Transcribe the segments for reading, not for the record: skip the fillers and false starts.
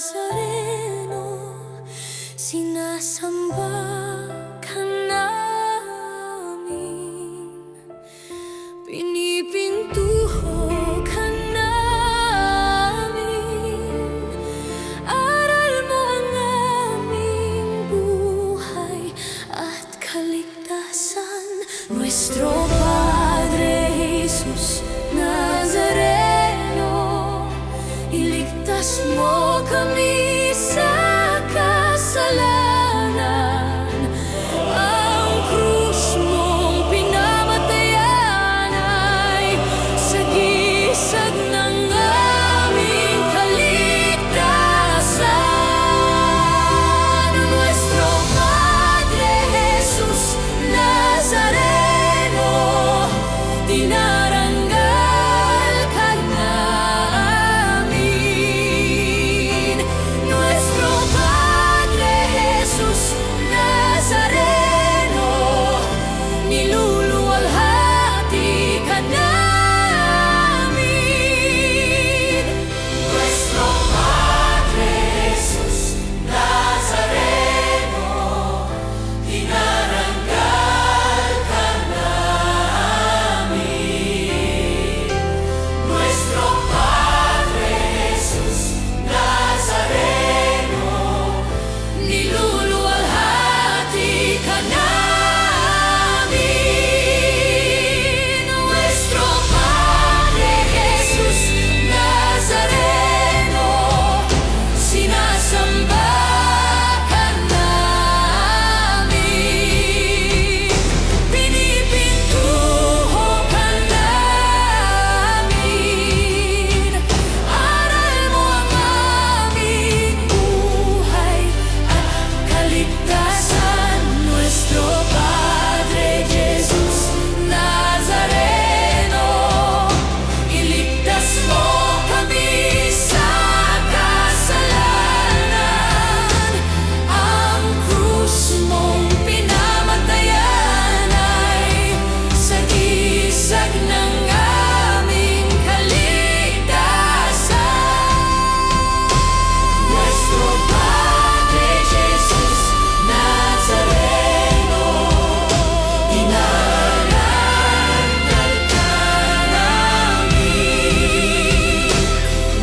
Nazareno, sinasamba ka namin, pinipintuho ka namin, aral mo ang aming buhay at kaligtasan. Nuestro Padre Jesus Nazareno, iligtas mo kami sa kasalanan. Ang krus mong pinamatayan ay sagisag ng aming kaligtasan. Nuestro Padre Jesus Nazareno, dinarangal ka namin. Nuestro Padre Jesus Nazareno, niluluwalhati ka namin. Nuestro Padre Jesus Nazareno, dinarangal ka namin. Nuestro Padre Jesus Nazareno, niluluwalhati ka namin. Nuestro Padre Jesus Nazareno, sinasamba ka namin, pinipintuho ka namin, aral mo ang aming buhay at kaligtasan. Nuestro Padre Jesus Nazareno, iligtas mo kami sa kasalanan. Ang krus mong pinamatayan ay sagisag ng aming kaligtasan. Nuestro Padre Jesus Nazareno, dinarangal ka namin.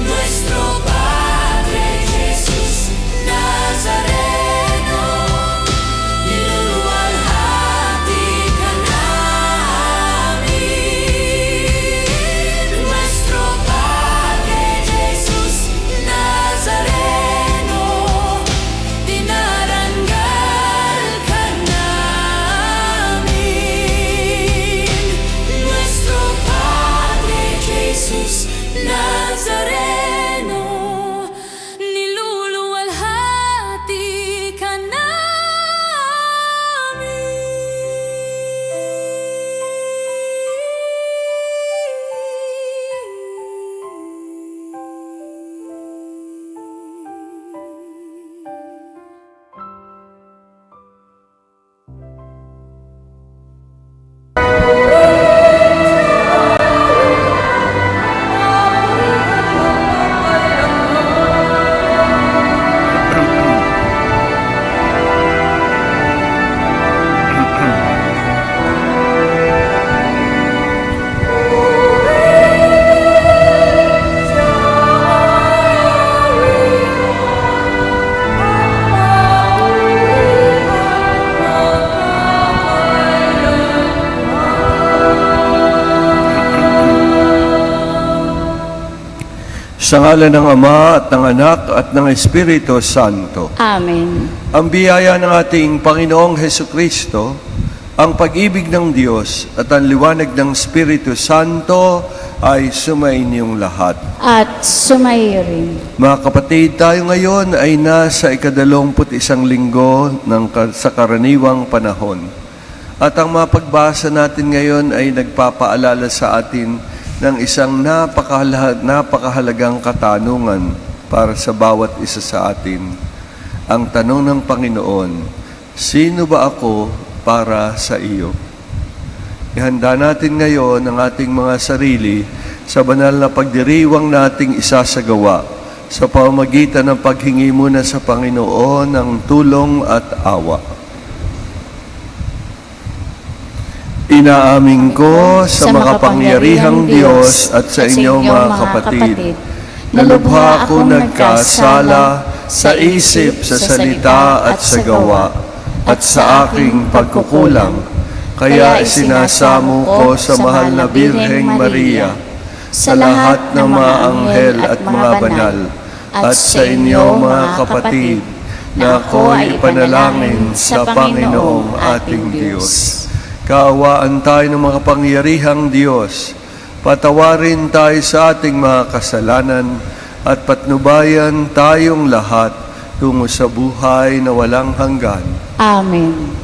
Nuestro Padre Jesus Nazareno, niluluwalhati ka namin. Nuestro Padre Jesus Nazareno, dinarangal ka namin. Nuestro Padre Jesus Nazareno, niluluwalhati ka namin. Sa ngalan ng Ama at ng Anak at ng Espiritu Santo. Amen. Ang biyaya ng ating Panginoong Hesukristo, ang pag-ibig ng Diyos at ang liwanag ng Espiritu Santo ay sumainyong lahat. At sumayo rin. Mga kapatid, tayo ngayon ay nasa ika-21 linggo sa karaniwang panahon. At ang mapagbasa natin ngayon ay nagpapaalala sa atin ng isang napakahalagang katanungan para sa bawat isa sa atin. Ang tanong ng Panginoon, sino ba ako para sa iyo? Ihanda natin ngayon ang ating mga sarili sa banal na pagdiriwang nating isasagawa sa pamamagitan ng paghingi muna sa Panginoon ng tulong at awa. Inaamin ko sa makapangyarihang Diyos at sa inyong mga kapatid, na lubha akong nagkasala sa isip, sa salita at sa gawa, at sa aking pagkukulang. Kaya isinasamo ko sa mahal na Birheng Maria, sa lahat ng mga anghel at mga banal, at sa inyo mga kapatid, na ako'y ipanalangin sa Panginoong ating Diyos. Kaawaan tayo ng makapangyarihang Diyos, patawarin tayo sa ating mga kasalanan, at patnubayan tayong lahat tungo sa buhay na walang hanggan. Amen.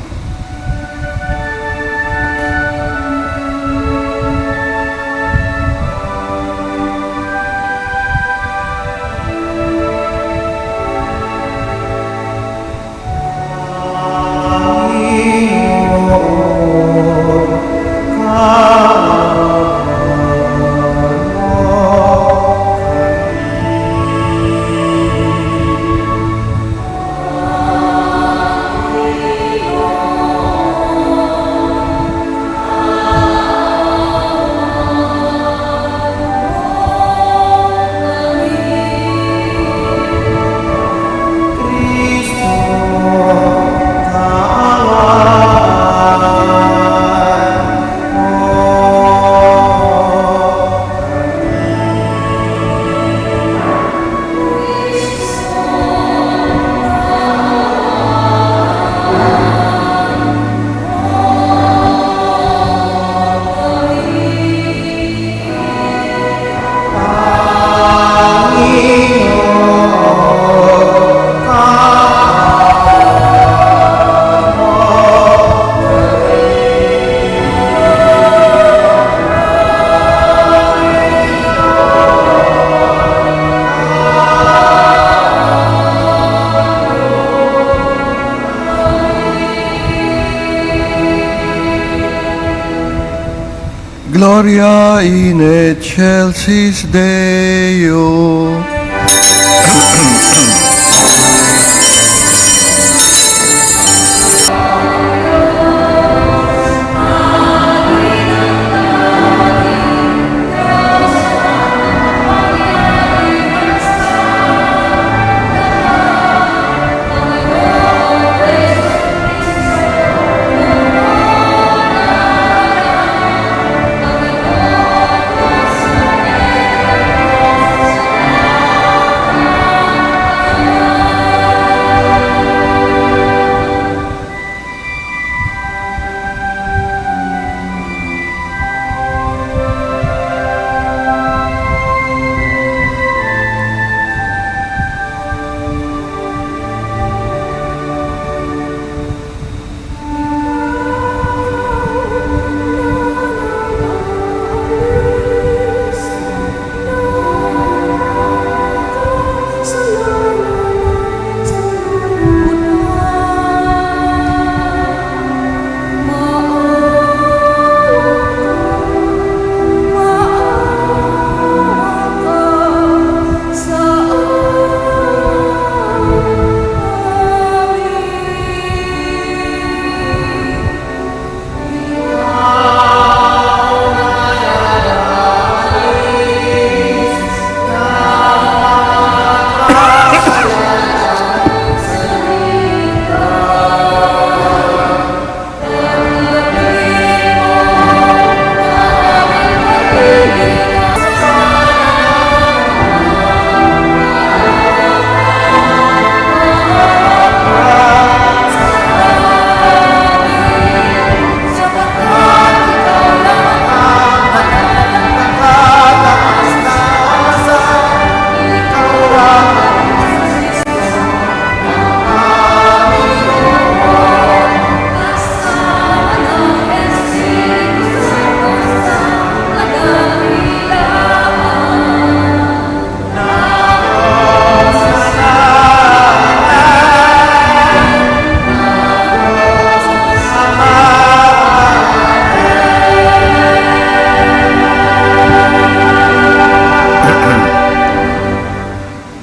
Gloria in excelsis Deo.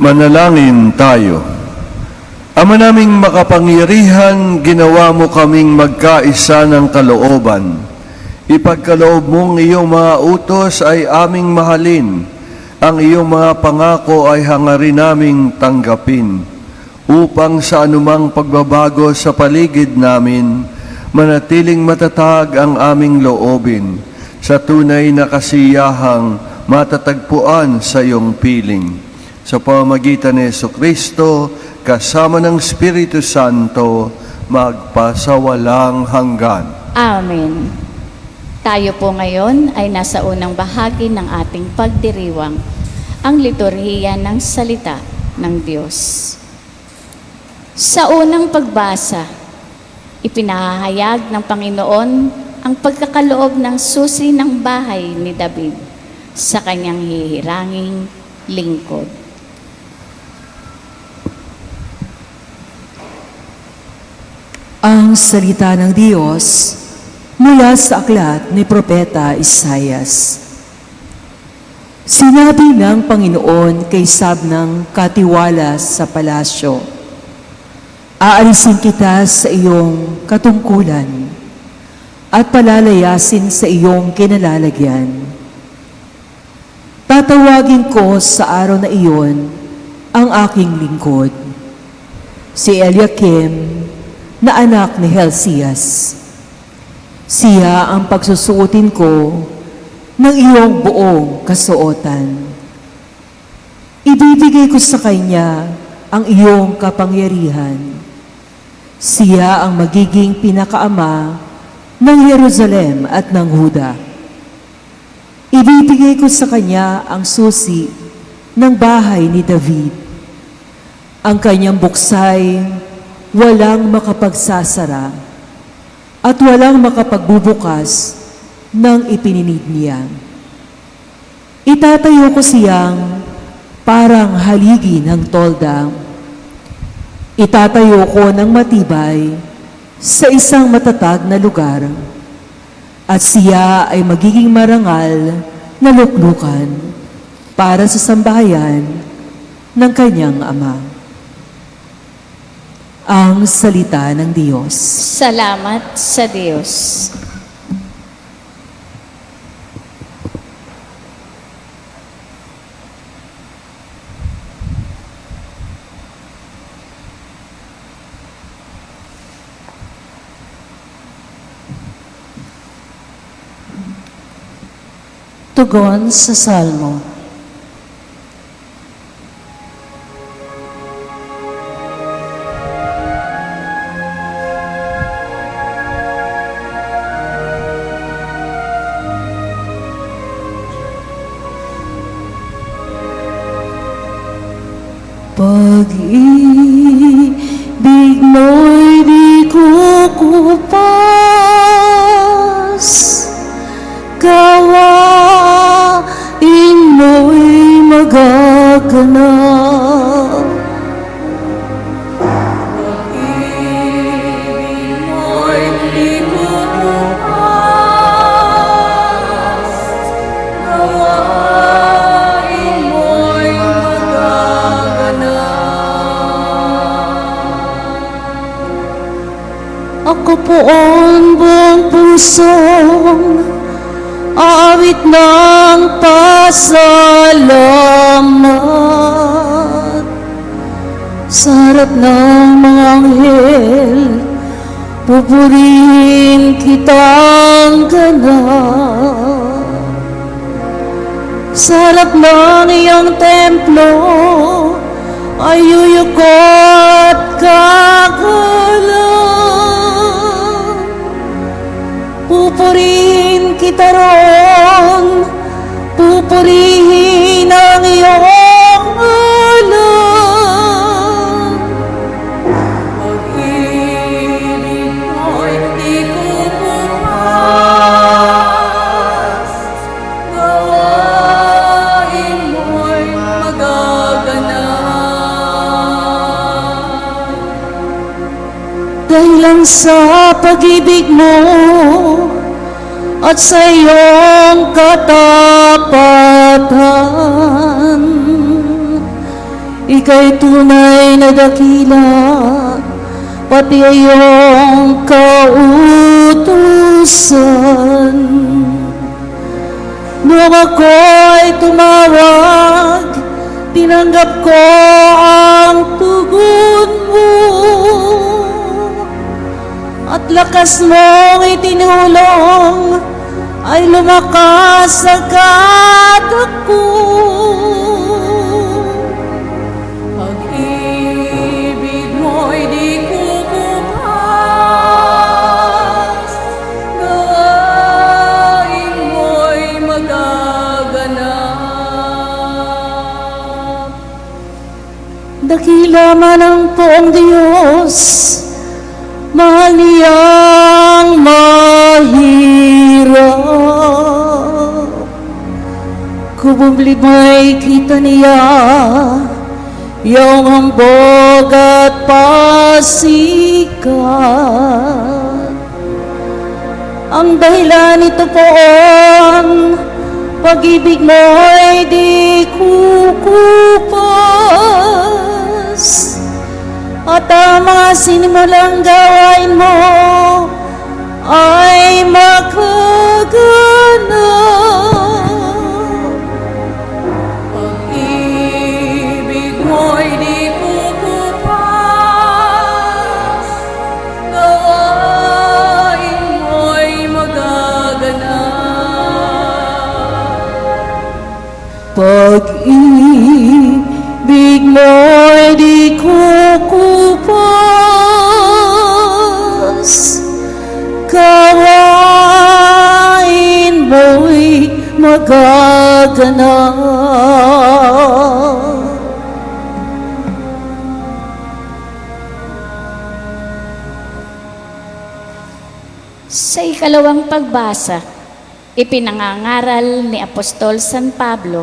Manalangin tayo. Ama naming makapangyarihan, ginawa mo kaming magkaisa ng kalooban. Ipagkaloob mong iyong mga utos ay aming mahalin. Ang iyong mga pangako ay hangarin naming tanggapin. Upang sa anumang pagbabago sa paligid namin, manatiling matatag ang aming loobin sa tunay na kasiyahang matatagpuan sa iyong piling. Sa pamamagitan ni Jesucristo, kasama ng Espiritu Santo, magpasawalang hanggan. Amen. Tayo po ngayon ay nasa unang bahagi ng ating pagdiriwang, ang liturhiya ng salita ng Diyos. Sa unang pagbasa, ipinahayag ng Panginoon ang pagkakaloob ng susi ng bahay ni David sa kanyang hihiranging lingkod. Ang salita ng Diyos mula sa aklat ni Propeta Isaias. Sinabi ng Panginoon kay Sabnang katiwala sa palasyo, aalisin kita sa iyong katungkulan at palalayasin sa iyong kinalalagyan. Tatawagin ko sa araw na iyon ang aking lingkod, si Eliakim na anak ni Helcias. Siya ang pagsusuotin ko ng iyong buong kasuotan. Ibibigay ko sa kanya ang iyong kapangyarihan. Siya ang magiging pinakaama ng Jerusalem at ng Huda. Ibibigay ko sa kanya ang susi ng bahay ni David. Ang kanyang buksay walang makapagsasara at walang makapagbubukas ng ipininid niya. Itatayo ko siyang parang haligi ng tolda. Itatayo ko ng matibay sa isang matatag na lugar, at siya ay magiging marangal na luklukan para sa sambahayan ng kanyang ama. Ang salita ng Diyos. Salamat sa Diyos. Tugon sa Salmo. Pag-ibig mo'y di kukupas, gawain mo'y magaganap. Pag-ibig mo'y di kukupas, gawain mo'y magaganap. Ako po ang buong pusong awit ng pasalamat. Sa harap ng mga anghel, pupurihin kitang ganap. Sa harap ng iyong templo, ay yuyuko at kakalam. Pupurihin kita roon, pupurihin ang iyong alam. Pag-ibig mo'y di kukupas, gawain mo'y magaganap. Dahil lang sa pag-ibig mo at sa iyong katapatan, ika'y tunay na dakila, pati iyong kautusan. Nung ako'y tumawag, tinanggap ko ang tugon mo, at lakas mong itinulong ay lumakas agad ako. Pag-ibig mo'y di kukupas, gawain mo'y magaganap. Dakila man ang poong Diyos, mahal niyang mahirap. Kubublig may kita niya, iyong hambog at pasikat. Ang dahilan nito po ang pag-ibig mo'y di kukupas, at ang mga sinimulang gawain mo ay magaganap. Pag-ibig mo'y di kukupas, gawain mo'y magaganap. Pag-ibig mo'y di kukupas, gawain mo'y magaganap. Sa ikalawang pagbasa, ipinangangaral ni Apostol San Pablo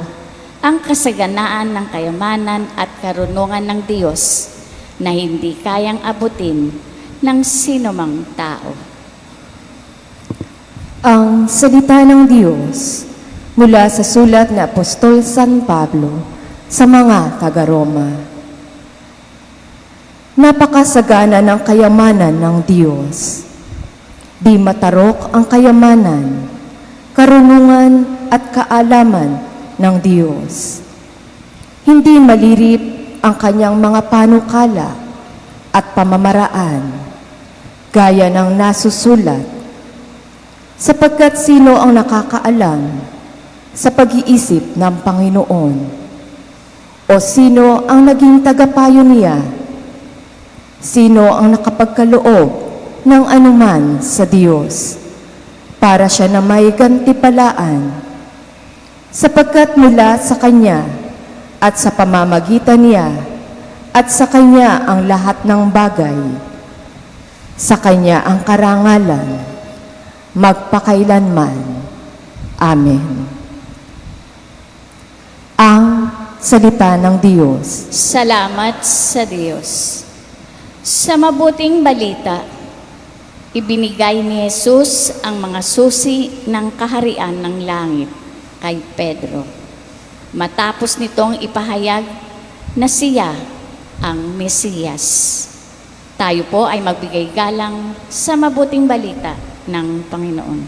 ang kasaganaan ng kayamanan at karunungan ng Diyos na hindi kayang abutin ng sinumang tao. Ang salita ng Diyos mula sa sulat ni Apostol San Pablo sa mga taga-Roma. Napakasagana ng kayamanan ng Diyos. Di matarok ang kayamanan, karunungan at kaalaman ng Diyos. Hindi malirip ang kanyang mga panukala at pamamaraan, gaya ng nasusulat, sapagkat sino ang nakakaalam sa pag-iisip ng Panginoon? O sino ang naging tagapayo niya? Sino ang nakapagkaloob ng anuman sa Diyos para siya na may gantipalaan? Sapagkat mula sa Kanya at sa pamamagitan niya at sa Kanya ang lahat ng bagay. Sa Kanya ang karangalan, magpakailanman. Amen. Ang salita ng Diyos. Salamat sa Diyos. Sa mabuting balita, ibinigay ni Jesus ang mga susi ng kaharian ng langit kay Pedro, matapos nitong ipahayag na siya ang Mesiyas. Tayo po ay magbigay galang sa mabuting balita ng Panginoon.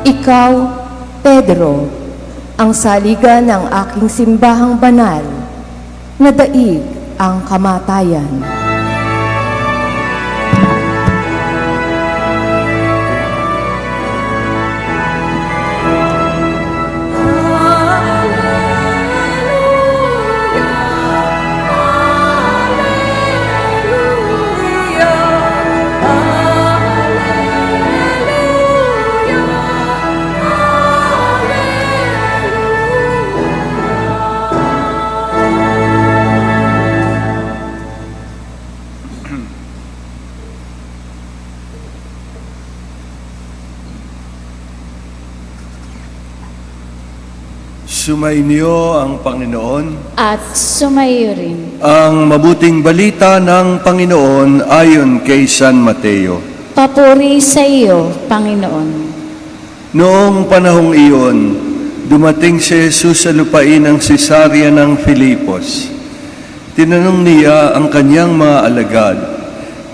Ikaw, Pedro, ang saligan ng aking simbahang banal, na daig ang kamatayan. Sumainyo ang Panginoon. At sumayo rin. Ang mabuting balita ng Panginoon ayon kay San Mateo. Papuri sa iyo, Panginoon. Noong panahong iyon, dumating si Jesus sa lupain ng Cesarea ng Filipos. Tinanong niya ang kanyang mga alagad,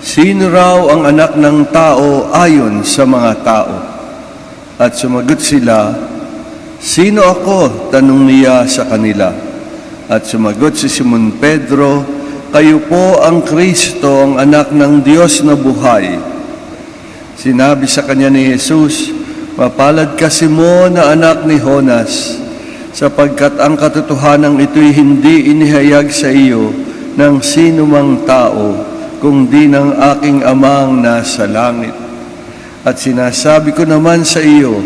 sino raw ang anak ng tao ayon sa mga tao? At sumagot sila, sino ako? Tanong niya sa kanila. At sumagot si Simon Pedro, kayo po ang Kristo, ang anak ng Diyos na buhay. Sinabi sa kanya ni Jesus, mapalad ka Simon na anak ni Jonas, sapagkat ang katotohanan ito'y hindi inihayag sa iyo ng sino mang tao, kundi ng aking amang nasa langit. At sinasabi ko naman sa iyo,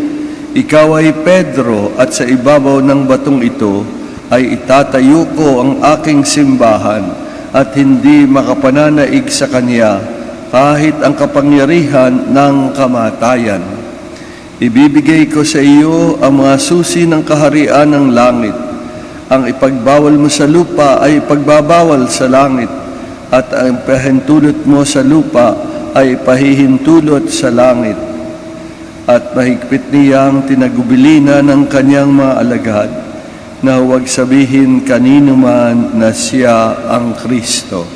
ikaw ay Pedro, at sa ibabaw ng batong ito ay itatayo ko ang aking simbahan, at hindi makapananaig sa kanya kahit ang kapangyarihan ng kamatayan. Ibibigay ko sa iyo ang mga susi ng kaharian ng langit. Ang ipagbawal mo sa lupa ay ipagbabawal sa langit, at ang pahintulot mo sa lupa ay pahihintulot sa langit. At mahigpit niyang tinagubilina ng kanyang mga alagad na huwag sabihin kanino man na siya ang Kristo.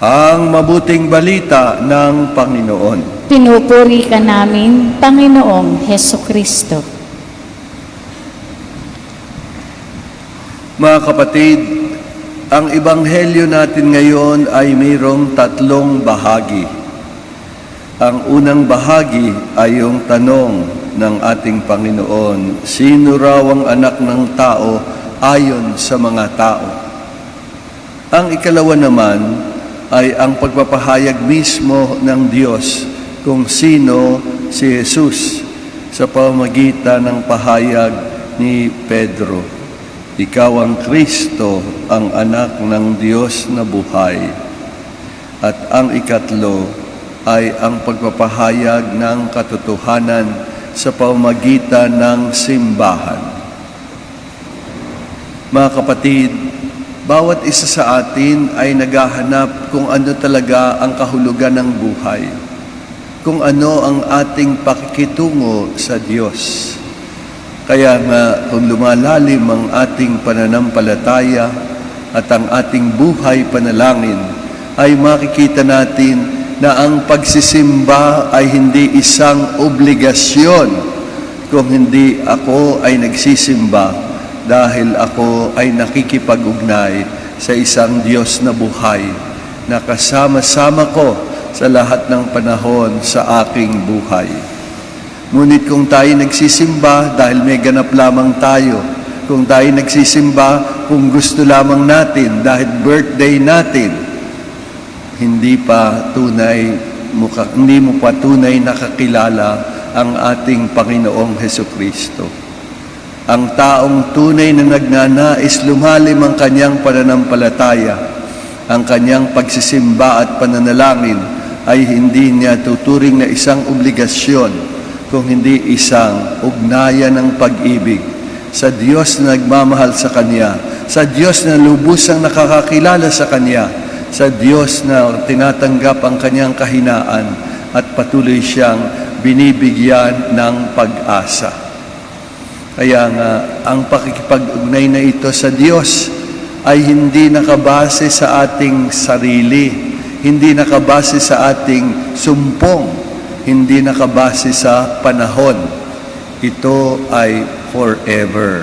Ang mabuting balita ng Panginoon. Pinupuri ka namin, Panginoong Heso Kristo. Mga kapatid, ang ebanghelyo natin ngayon ay mayroong tatlong bahagi. Ang unang bahagi ay yung tanong ng ating Panginoon, sino raw ang anak ng tao ayon sa mga tao? Ang ikalawa naman ay ang pagpapahayag mismo ng Diyos kung sino si Jesus sa pamamagitan ng pahayag ni Pedro. Ikaw ang Kristo, ang anak ng Diyos na buhay. At ang ikatlo ay ang pagpapahayag ng katotohanan sa pamamagitan ng simbahan. Mga kapatid, bawat isa sa atin ay naghahanap kung ano talaga ang kahulugan ng buhay, kung ano ang ating pakikitungo sa Diyos. Kaya nga, kung lumalalim ang ating pananampalataya at ang ating buhay panalangin, ay makikita natin na ang pagsisimba ay hindi isang obligasyon, kung hindi ako ay nagsisimba dahil ako ay nakikipag-ugnay sa isang Diyos na buhay na kasama-sama ko sa lahat ng panahon sa aking buhay. Ngunit kung tayo nagsisimba dahil may ganap lamang tayo, kung tayo nagsisimba kung gusto lamang natin dahil birthday natin, hindi mo pa tunay nakakilala ang ating Panginoong Hesukristo. Ang taong tunay na nagnanais lumalim ang kanyang pananampalataya, ang kanyang pagsisimba at pananalangin ay hindi niya tuturing na isang obligasyon, kung hindi isang ugnayan ng pag-ibig sa Diyos na nagmamahal sa Kanya, sa Diyos na lubusang nakakakilala sa Kanya, sa Diyos na tinatanggap ang kanyang kahinaan at patuloy siyang binibigyan ng pag-asa. Kaya nga, ang pakikipag-ugnay na ito sa Diyos ay hindi nakabase sa ating sarili, hindi nakabase sa ating sumpong, hindi nakabase sa panahon. Ito ay forever.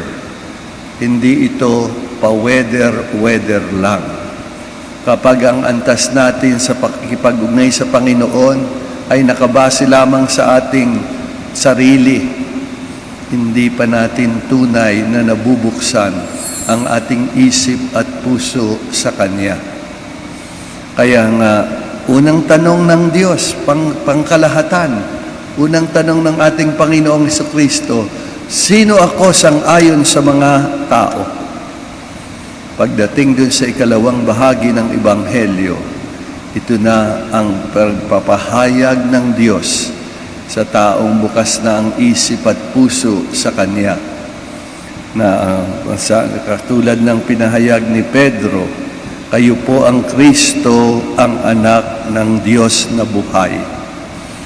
Hindi ito pa-weather lang. Kapag ang antas natin sa pakikipag-ugnay sa Panginoon ay nakabase lamang sa ating sarili, hindi pa natin tunay na nabubuksan ang ating isip at puso sa Kanya. Kaya nga, unang tanong ng Diyos, pangkalahatan, unang tanong ng ating Panginoong Hesukristo, sino ako sang-ayon sa mga tao? Pagdating dun sa ikalawang bahagi ng Ebanghelyo, ito na ang pagpapahayag ng Diyos sa taong bukas na ang isip at puso sa Kanya. na katulad ng pinahayag ni Pedro, kayo po ang Kristo, ang anak ng Diyos na buhay.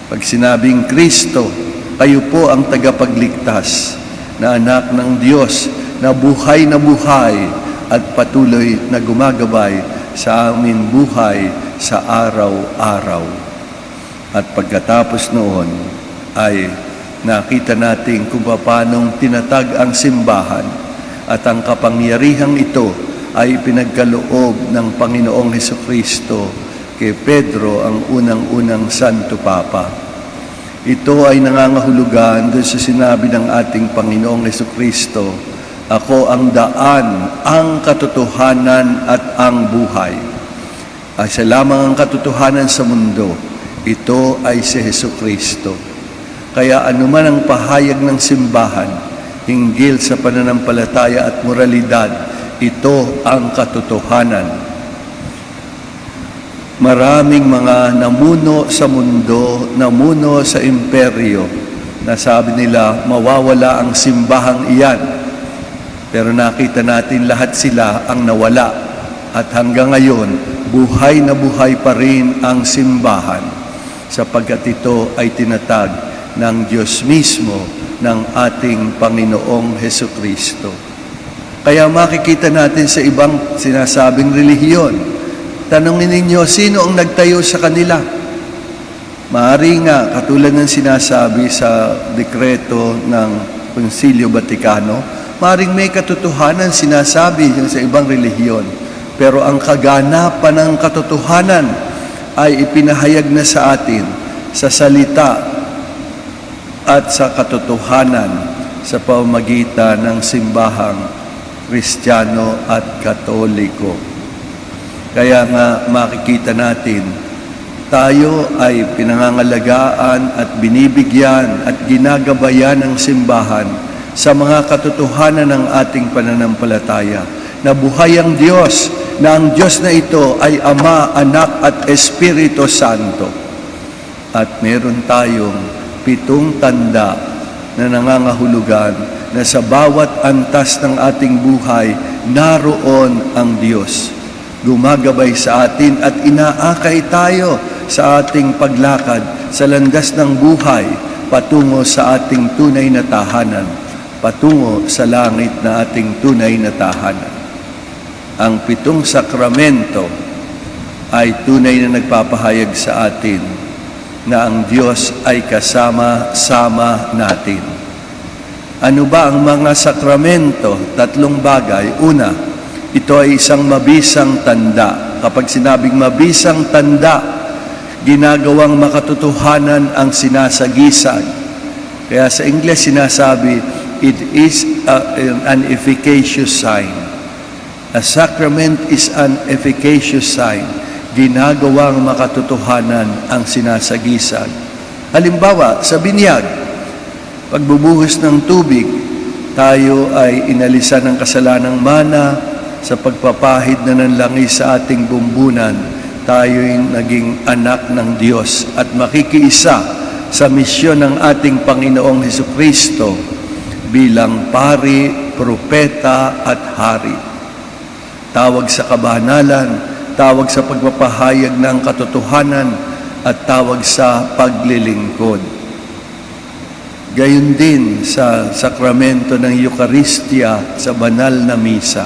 Pag sinabing Kristo, kayo po ang tagapagligtas na anak ng Diyos na buhay at patuloy na gumagabay sa amin buhay sa araw-araw. At pagkatapos noon ay nakita natin kung paano tinatag ang simbahan at ang kapangyarihang ito ay pinagkaloob ng Panginoong Hesukristo kay Pedro, ang unang-unang Santo Papa. Ito ay nangangahulugan doon sa sinabi ng ating Panginoong Hesukristo, ako ang daan, ang katotohanan at ang buhay. Ay siya lamang ang katotohanan sa mundo, ito ay si Hesukristo. Kaya anuman ang pahayag ng simbahan, hinggil sa pananampalataya at moralidad, ito ang katotohanan. Maraming mga namuno sa mundo, namuno sa imperyo, na sabi nila, mawawala ang simbahang iyan. Pero nakita natin lahat sila ang nawala. At hanggang ngayon, buhay na buhay pa rin ang simbahan, sapagkat ito ay tinatag ng Diyos mismo, ng ating Panginoong Hesukristo. Kaya makikita natin sa ibang sinasabing relihiyon, tanongin ninyo, sino ang nagtayo sa kanila? Maaari nga, katulad ng sinasabi sa dekreto ng Konsilyo Vaticano, maaring may katotohanan sinasabi sa ibang relihiyon. Pero ang kaganapan ng katotohanan ay ipinahayag na sa atin sa salita at sa katotohanan sa pamamagitan ng simbahang Kristiyano at Katoliko. Kaya nga makikita natin, tayo ay pinangangalagaan at binibigyan at ginagabayan ng simbahan sa mga katotohanan ng ating pananampalataya, na buhay ang Diyos, na ang Diyos na ito ay Ama, Anak at Espiritu Santo. At meron tayong 7 tanda na nangangahulugan na sa bawat antas ng ating buhay, naroon ang Diyos. Gumagabay sa atin at inaakay tayo sa ating paglakad sa landas ng buhay patungo sa ating tunay na tahanan, patungo sa langit na ating tunay na tahanan. Ang 7 sakramento ay tunay na nagpapahayag sa atin na ang Diyos ay kasama-sama natin. Ano ba ang mga sakramento? 3 bagay. Una, ito ay isang mabisang tanda. Kapag sinabing mabisang tanda, ginagawang makatotohanan ang sinasagisag. Kaya sa English sinasabi, it is an efficacious sign. A sacrament is an efficacious sign. Ginagawang makatotohanan ang sinasagisag. Halimbawa, sa binyag, pagbubuhos ng tubig, tayo ay inalisan ng kasalanang mana. Sa pagpapahid na ng langis sa ating bumbunan, tayo'y naging anak ng Diyos at makikiisa sa misyon ng ating Panginoong Hesukristo bilang pari, propeta at hari. Tawag sa kabanalan, tawag sa pagpapahayag ng katotohanan at tawag sa paglilingkod. Gayon din sa sakramento ng Eucharistia sa banal na misa.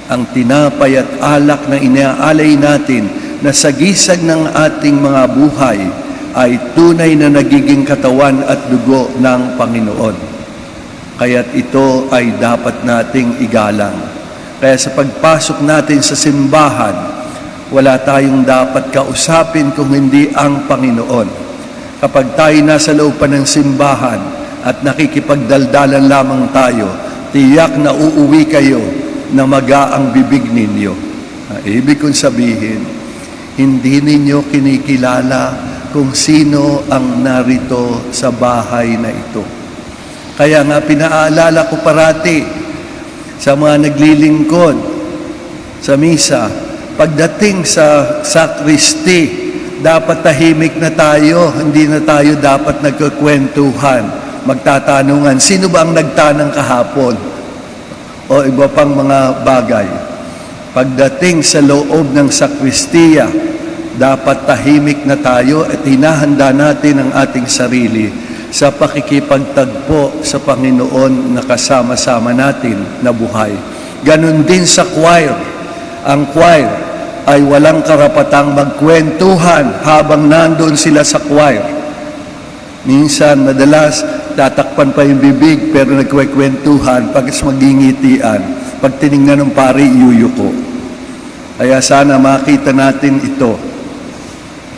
Ang tinapay at alak na inaalay natin na sagisag ng ating mga buhay ay tunay na nagiging katawan at dugo ng Panginoon. Kaya't ito ay dapat nating igalang. Kaya sa pagpasok natin sa simbahan, wala tayong dapat kausapin kung hindi ang Panginoon. Kapag tayo nasa loob pa ng simbahan at nakikipagdaldalan lamang tayo, tiyak na uuwi kayo na maga ang bibig ninyo. Ibig kong sabihin, hindi ninyo kinikilala kung sino ang narito sa bahay na ito. Kaya nga pinaalala ko parati sa mga naglilingkod sa misa, pagdating sa sakristi, dapat tahimik na tayo, hindi na tayo dapat nagkukwentuhan, magtatanungan, sino ba ang nagtanang kahapon? o iba pang mga bagay. Pagdating sa loob ng sakristiya, dapat tahimik na tayo at hinahanda natin ang ating sarili sa pakikipagtagpo sa Panginoon na kasama-sama natin na buhay. Ganon din sa choir. Ang choir ay walang karapatang magkwentuhan habang nandoon sila sa choir. Minsan, madalas, tatakpan pa yung bibig pero nagkwekwentuhan pag magingitian. Pag tinignan ng pari, yuyuko. Kaya sana makita natin ito.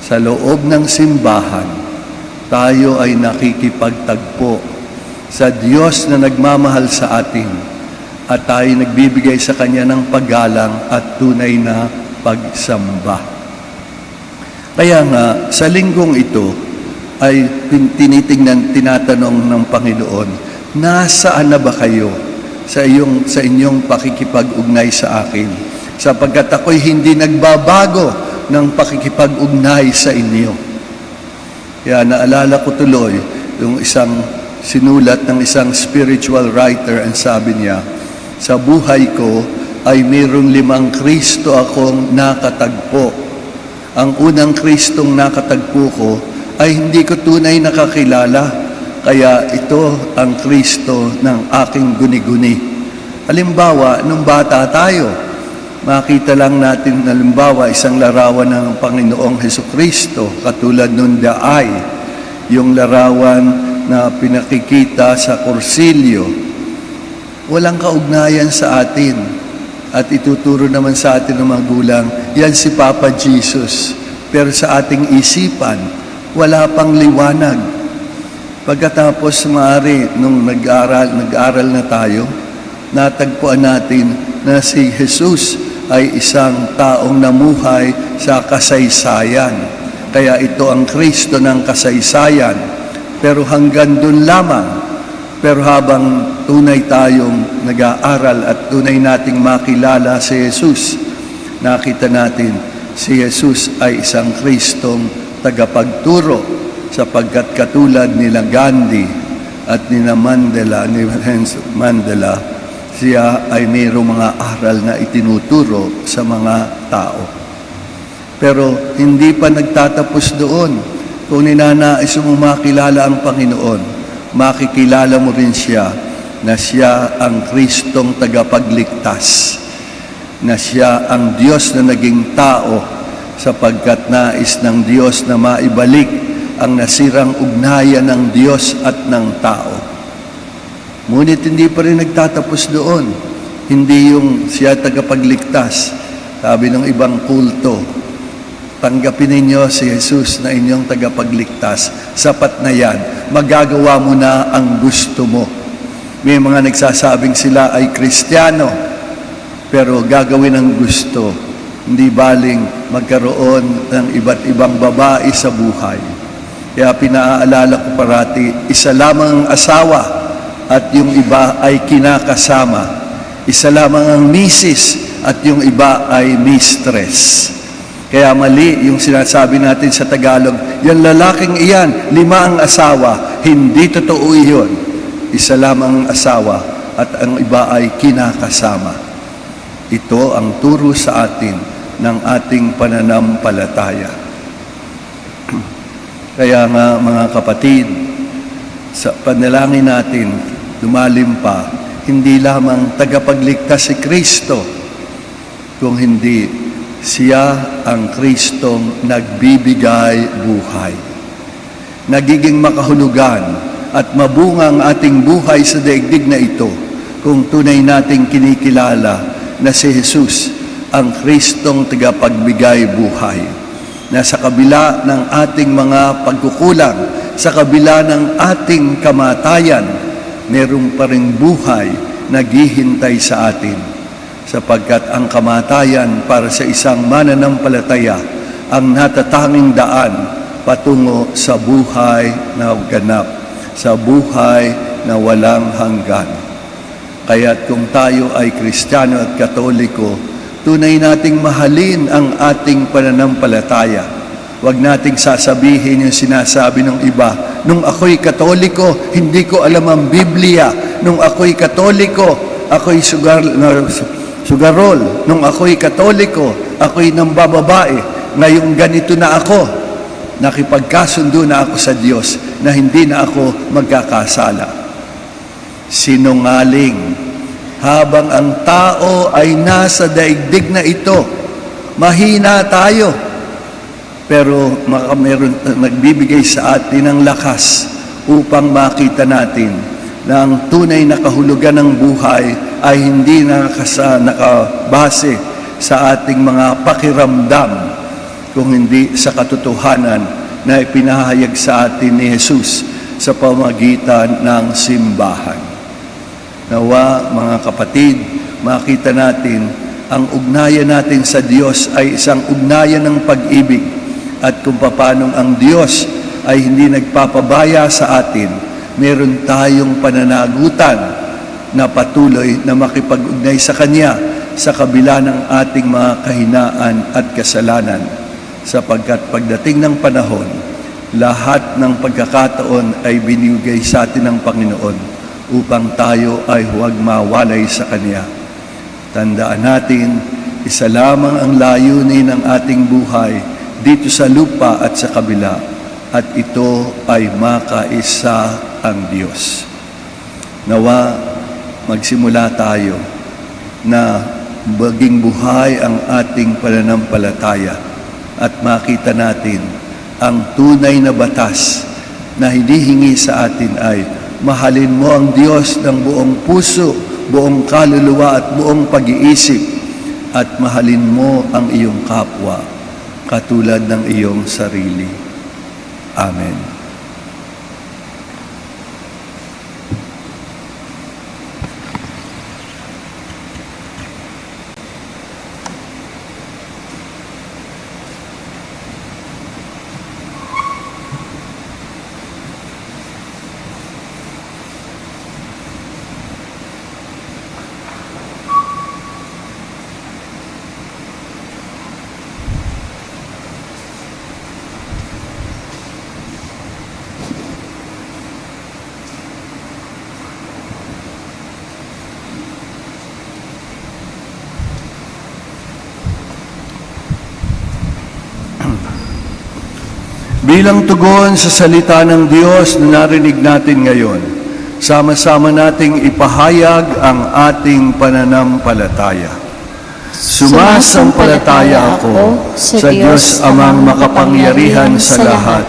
Sa loob ng simbahan, tayo ay nakikipagtagpo sa Diyos na nagmamahal sa atin at tayo nagbibigay sa Kanya ng paggalang at tunay na pagsamba. Kaya nga, sa linggong ito ay tinatanong ng Panginoon, nasaan na ba kayo sa inyong pakikipag-ugnay sa akin? Sapagkat ako'y hindi nagbabago ng pakikipag-ugnay sa inyo. Kaya naalala ko tuloy yung isang sinulat ng isang spiritual writer, and sabi niya, sa buhay ko ay mayroong 5 Kristo akong nakatagpo. Ang unang Kristong nakatagpo ko ay hindi ko tunay nakakilala, kaya ito ang Kristo ng aking guni-guni. Halimbawa, nung bata tayo, makita lang natin, halimbawa, isang larawan ng Panginoong Hesukristo, katulad nung daay, yung larawan na pinakikita sa kursilyo. Walang kaugnayan sa atin. At ituturo naman sa atin ng magulang, yan si Papa Jesus. Pero sa ating isipan, wala pang liwanag. Pagkatapos maaari, nung nag-aral na tayo, natagpuan natin na si Jesus ay isang taong namuhay sa kasaysayan. Kaya ito ang Kristo ng kasaysayan. Pero hanggang dun lamang. Pero habang tunay tayong nag-aaral at tunay nating makilala si Jesus, nakita natin si Jesus ay isang Kristong tagapagturo, sapagkat katulad nila Gandhi at nila Mandela, siya ay mayroong mga aral na itinuturo sa mga tao. Pero hindi pa nagtatapos doon. Kung ninanais mo makilala ang Panginoon, makikilala mo rin siya na siya ang Kristong tagapagligtas, na siya ang Diyos na naging tao sapagkat nais ng Diyos na maibalik ang nasirang ugnayan ng Diyos at ng tao. Ngunit hindi pa rin nagtatapos doon. Hindi yung siya tagapagligtas. Sabi ng ibang kulto, tanggapin ninyo si Jesus na inyong tagapagligtas. Sapat na yan. Magagawa mo na ang gusto mo. May mga nagsasabing sila ay Kristiyano, pero gagawin ang gusto. Hindi baling magkaroon ng iba't ibang babae sa buhay. Kaya pinaalala ko parati, isa lamang ang asawa at yung iba ay kinakasama. Isa lamang ang misis at yung iba ay mistress. Kaya mali yung sinasabi natin sa Tagalog, yung lalaking iyan, 5 ang asawa. Hindi totoo iyon. Isa lamang ang asawa at ang iba ay kinakasama. Ito ang turo sa atin ng ating pananampalataya. Kaya nga mga kapatid, sa panalangin natin, lumalim pa, hindi lamang tagapagligtas si Kristo, kung hindi siya ang Kristong nagbibigay buhay. Nagiging makahulugan at mabunga ang ating buhay sa daigdig na ito kung tunay nating kinikilala na si Jesus ang Kristong tagapagbigay buhay, na sa kabila ng ating mga pagkukulang, sa kabila ng ating kamatayan, meron pa ring buhay naghihintay sa atin. Sapagkat ang kamatayan para sa isang mananampalataya ang natatanging daan patungo sa buhay na ganap, sa buhay na walang hanggan. Kaya't kung tayo ay Kristiyano at Katoliko, tunay nating mahalin ang ating pananampalataya. Huwag nating sasabihin yung sinasabi ng iba, nung ako'y Katoliko, hindi ko alam ang Biblia. Nung ako'y Katoliko, ako'y sugarol. Nung ako'y katoliko, ako'y nambababae. Ngayong ganito na ako. Nakipagkasundo na ako sa Diyos na hindi na ako magkakasala. Sinungaling. Habang ang tao ay nasa daigdig na ito, mahina tayo. Pero meron nagbibigay sa atin ng lakas upang makita natin na ang tunay na kahulugan ng buhay ay hindi nakabase sa ating mga pakiramdam, kung hindi sa katotohanan na ipinahayag sa atin ni Jesus sa pamagitan ng simbahan. Nawa, mga kapatid, makita natin ang ugnayan natin sa Diyos ay isang ugnayan ng pag-ibig, at kung paanong ang Diyos ay hindi nagpapabaya sa atin, meron tayong pananagutan na patuloy na makipag-ugnay sa Kanya sa kabila ng ating mga kahinaan at kasalanan, sapagkat pagdating ng panahon, lahat ng pagkakataon ay binigay sa atin ng Panginoon upang tayo ay huwag mawalay sa Kanya. Tandaan natin, isa lamang ang layunin ng ating buhay dito sa lupa at sa kabila, at ito ay makaisa ang Diyos. Nawa, magsimula tayo na maging buhay ang ating pananampalataya at makita natin ang tunay na batas na hinihingi sa atin ay mahalin mo ang Diyos ng buong puso, buong kaluluwa at buong pag-iisip, at mahalin mo ang iyong kapwa katulad ng iyong sarili. Amen. Bilang tugon sa salita ng Diyos na narinig natin ngayon, sama-sama nating ipahayag ang ating pananampalataya. Sumasampalataya ako sa Diyos Amang makapangyarihan sa lahat,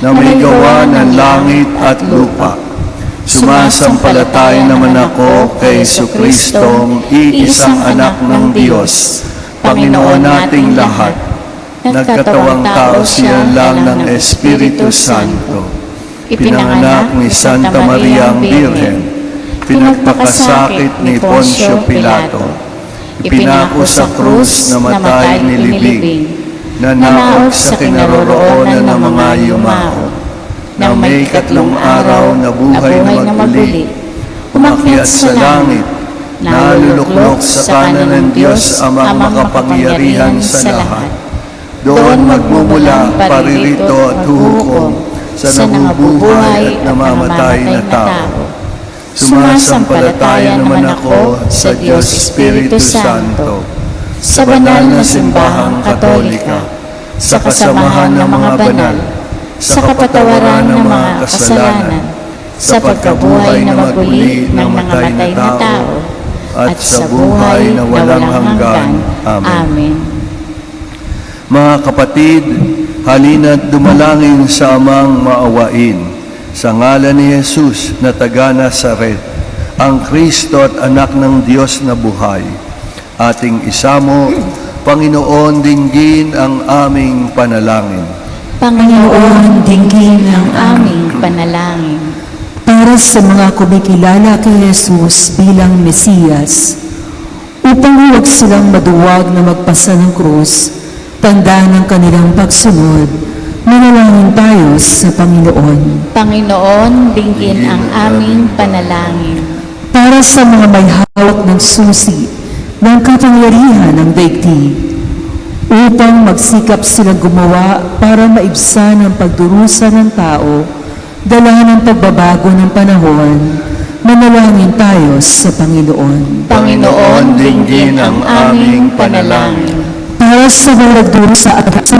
na may gawa ng langit at lupa. Sumasampalataya naman ako kay Jesucristong iisang anak ng Diyos, Panginoon nating lahat. Nagkatawang tao siya lang ng Espiritu Santo. Ipinanganak ni Santa Maria ang Birhen. Pinagpakasakit ni Poncio Pilato. Ipinako sa krus, namatay, nilibing. Nanaog sa kinaroroonan ng mga yumao. Nang may ikatlong araw na buhay na maguli, umakyat sa langit, naluluklok sa kanan ng Diyos Amang makapangyarihan sa lahat. Doon magmumula paririto at huhukom sa nabubuhay at namamatay na tao. Sumasampalataya naman ako sa Diyos Espiritu Santo, sa banal na simbahang Katolika, sa kasamahan ng mga banal, sa kapatawaran ng mga kasalanan, sa pagkabuhay na maguli ng namatay na tao, at sa buhay na walang hanggan. Amen. Mga kapatid, halina't dumalangin sa Amang maawain, sa ngalan ni Jesus na taga Nazaret, ang Kristo at anak ng Diyos na buhay. Ating isamo, Panginoon, dinggin ang aming panalangin. Panginoon, dinggin ang aming panalangin. Para sa mga kumikilala kay Jesus bilang Mesiyas, upang huwag silang maduwag na magpasa ng krus, tanda ng kanilang pagsunod, manalangin tayo sa Panginoon. Panginoon, dinggin ang aming panalangin. Para sa mga may hawak ng susi ng kapangyarihan ng daigdig, upang magsikap silang gumawa para maibsan ang pagdurusa ng tao, dala ng pagbabago ng panahon, Manalangin tayo sa Panginoon. Panginoon, dinggin ang aming panalangin. Para sa mga nagduro sa atas,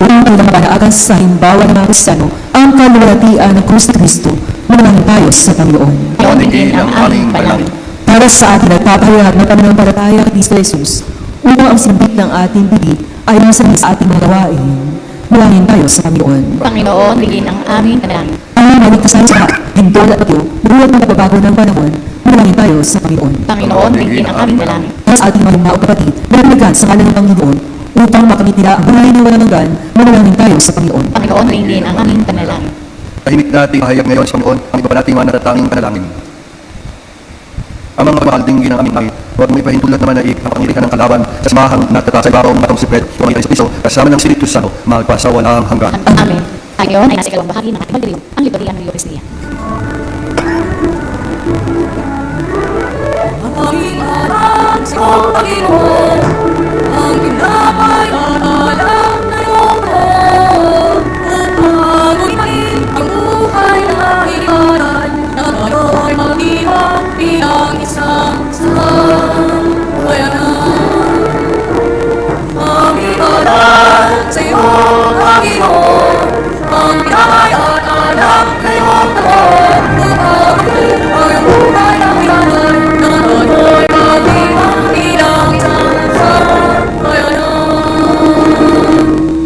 upang pinapanagan sa himbawa ng mga Kristiyano ang kaluwalhatian ng Krus ni Kristo, manalangin tayo sa Panginoon. Panginoon, dinggin ang aming panalangin. Para sa ating nagpapahayag ng pananampalataya kay Kristo Jesus, upang ang simbit ng ating bibig ay nasa sa ating mga gawain, manalangin tayo sa Panginoon. Panginoon, dinggin ang aming panalangin. Ang maligtasan sa lindol at bagyo, buhat ng pagbabago ng panahon, manalangin tayo sa Panginoon. Panginoon, dinggin ang aming panalangin. Para sa ating mga mga kapatid na naglagan sa ngalan ng Panginoon, upang makamit nila ang buhay na walang hanggan, manalangin tayo sa Panginoon. Panginoon, dinggin ang aming panalangin. Tahimik nating mahayag ngayon sa Panginoon ang iba pa nating mga natatanging panalangin. Ang mga mahal dinggin ang aming langit, huwag may pahintulot naman na ang pangilihan ng kalaban sa samahang natata sa ibabaw ng matong sipret, tuwang ito Kristo, kasama ng Espiritu Santo, magpasawalang hanggan. Amen. Ngayon ay nasa ikalawang bahagi ng ating pagdiriwang, ang liturhiya ng Eucharistia. Ang aming harap sa Panginoon, ang ginapay at alam na iyong loob, upang ulitin ang buhay na ibaran, na tayo'y maghihap bilang isang sambayanan. Aming harap sa iyong Panginoon, ang ginapay at alam na iyong loob, upang ulitin ang iyong buhay na ibaran, na tayo'y maghihap bilang isang sambayanan.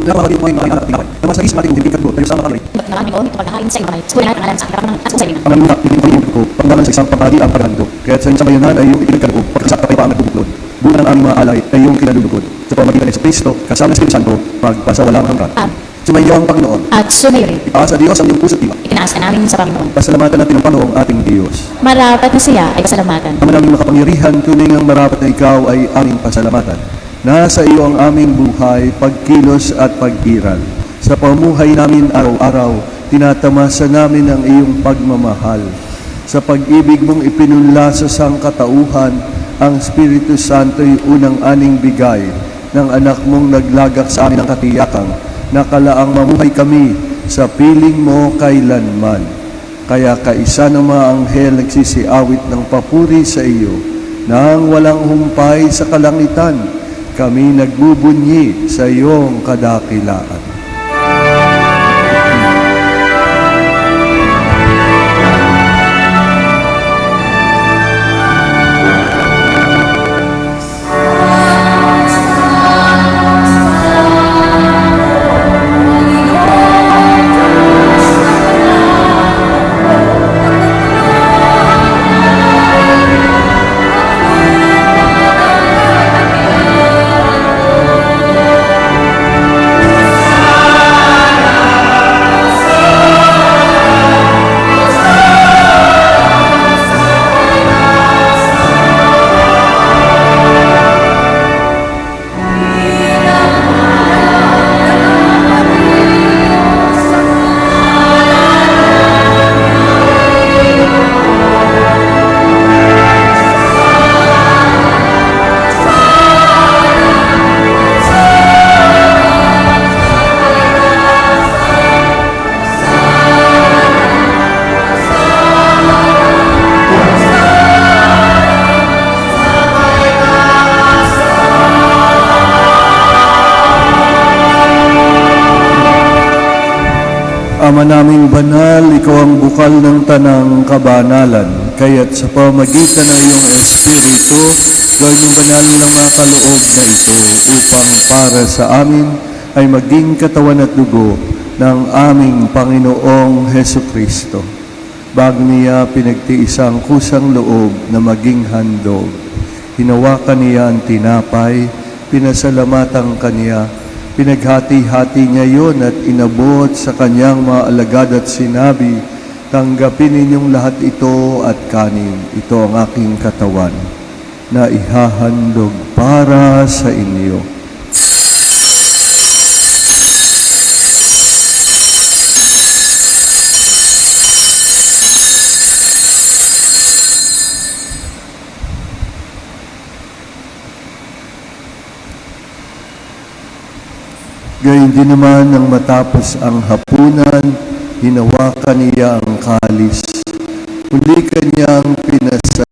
Napakagin mo yung mga anak tinapay, na masagis natin kung hindi katbo, tayo sa mga kalay. Ba't naman Panginoon, ito paghahain sa iyong kamay, sukunin natin ang ngalan sa aking kapang at sa inyo. Ang nalunak, hindi ko ko, panggalan sa isang pangkali ang paghandog. Kaya sa isang bayanan ay yung ipinagkaloob, pagkasakta kayo pa ang nagbubuklod. Bunga ng aming mga alay ay yung kinalulugod. Sa pamagitan ni Kristo, kasama ng Espiritu Santo, magpasawalang hanggan. Sumayo ang Panginoon. At sumayo rin, Itaas sa Diyos ang iyong puso't tiwa. itinaas ka namin sa Panginoon. Pasalamatan natin ang Panginoong ating Diyos. Marapat na siya ay pasalamatan. Ama naming makapangyarihan, tunay ngang marapat na ikaw ay aming pasalamatan. Nasa iyo ang aming buhay, pagkilos at pag-iral. Sa pamuhay namin araw-araw, tinatamasa namin ang iyong pagmamahal. Sa pag-ibig mong ipinunla sa sangkatauhan, ang Espiritu Santo'y unang aning bigay ng anak mong naglagak sa amin ang katiyakang, nakalaang mamuhay kami sa piling mo kailanman. Kaya kaisa ng mga anghel nagsisiawit ng papuri sa iyo, nang walang humpay sa kalangitan, kami nagbubunyi sa iyong kadakilaan. Ama naming banal, ikaw ang bukal ng tanang kabanalan. Kaya't sa pamagitan ng iyong Espiritu, gawin mong banal ng mga kaloob na ito upang para sa amin ay maging katawan at dugo ng aming Panginoong Heso Kristo. Bago niya pinagtiis ang kusang loob na maging handog, hinawakan niya ang tinapay, pinasalamatan kaniya, pinaghati-hati niya yon at inabot sa kanyang mga alagad at sinabi, tanggapin ninyong lahat ito at kanin. Ito ang aking katawan na ihahandog para sa inyo. Gayun din naman nang matapos ang hapunan, hinawakan niya ang kalis, Muli kanyang pinasa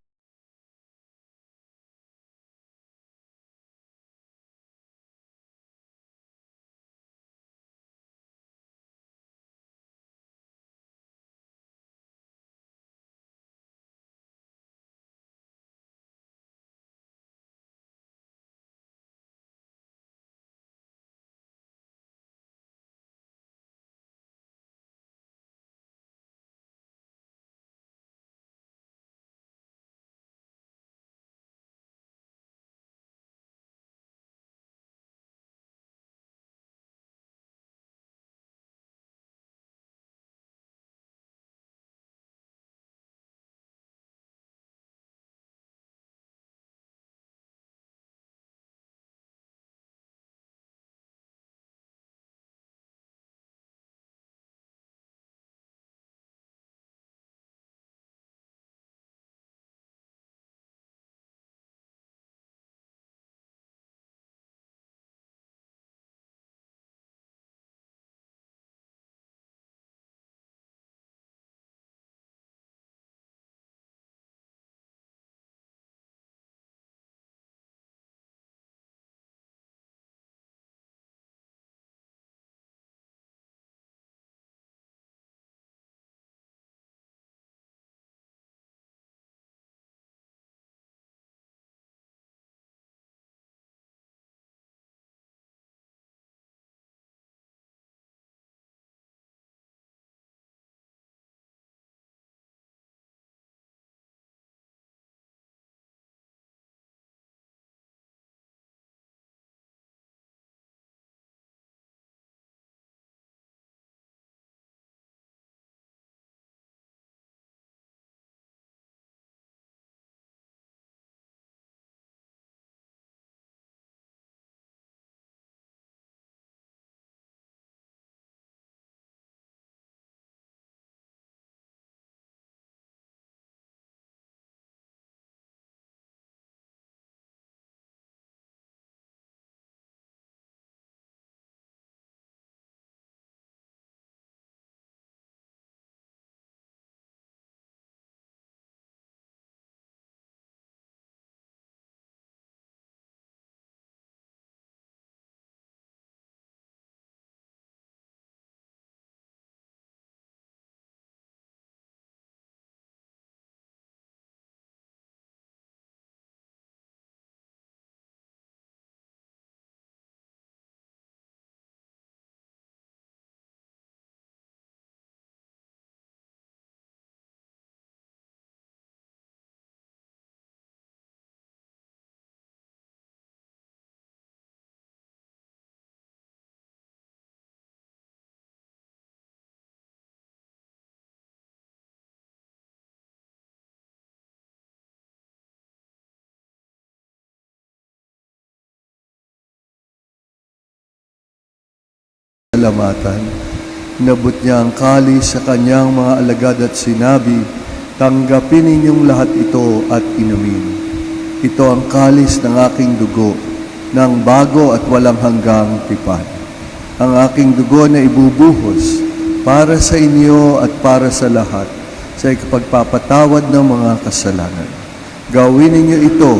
salamatan. Inabot niya ang kalis sa kanyang mga alagad at sinabi, "Tanggapin ninyong lahat ito at inumin. Ito ang kalis ng aking dugo, ng bago at walang hanggang tipan. Ang aking dugo na ibubuhos para sa inyo at para sa lahat sa ikapagpapatawad ng mga kasalanan. Gawin ninyo ito